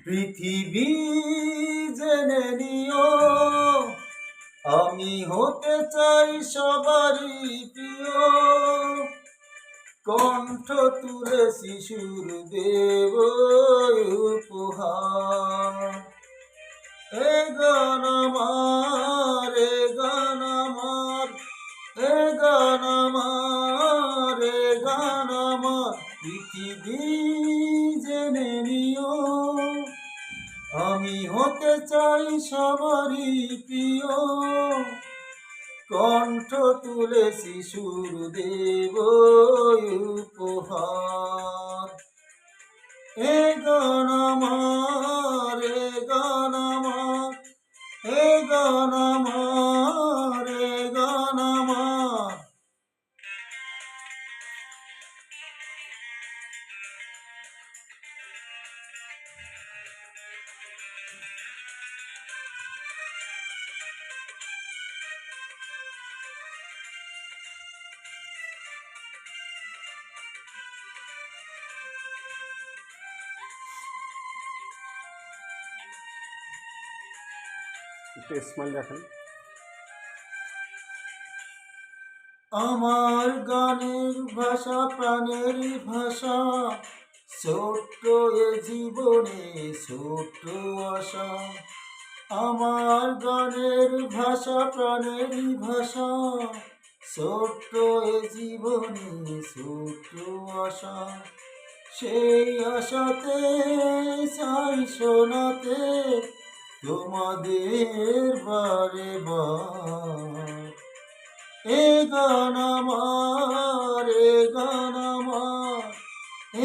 পৃথিবী জেনে নিও, আমি হতে চাই সবারই প্রিয়। কণ্ঠ তুলে শিশুর দেব উপহার। এ গান আমার, এ গান আমার, এ গান আমার, এ গান আমার। পৃথিবী জেনে নিও, আমি হতে চাই সবারই প্রিয়। কণ্ঠ তুলে শিশুর দেব উপহার। এ গান আমার, এ গান আমার, এ গান আমার, এ গান আমার। একটু স্মাইল রাখেন। আমার গানের ভাষা প্রাণের ভাষা, ছোট্ট এ জীবনে ছোট্ট আশা। আমার গানের ভাষা প্রাণের ভাষা, ছোট্ট এ জীবনে ছোট্ট আশা। সেই আশাতে চাই শোনাতে তোমাদের বারে বার। এ গান আমার, এ গান আমার,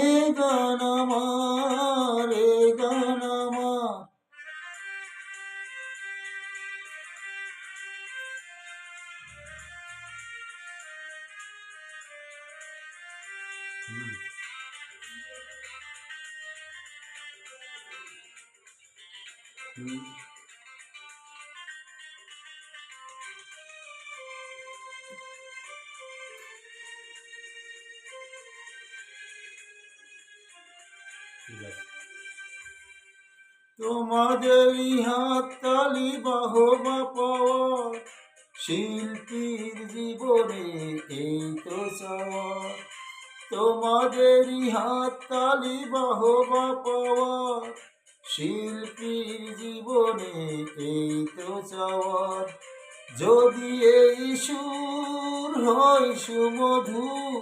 এ গান আমার, এ গান আমার। তোমাদেরই হাততালি বাহবা পাওয়া, শিল্পীর জীবনে এই তো চাওয়া। তোমাদেরই হাততালি বাহবা পাওয়া, শিল্পীর জীবনে এই তো চাওয়া। যদি এই সুর হয় সুমধুর,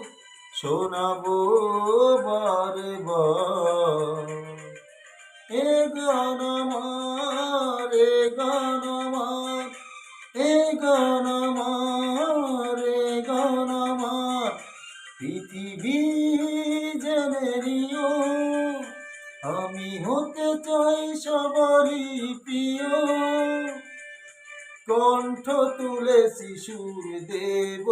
শোনাবো বারে বার। এ গান আমার, এ গান আমার, এ গান আমার, এ গান আমার। পৃথিবী জেনে নিও, আমি হতে চাই সবারই প্রিয়। কণ্ঠ তুলে শিশুর দেব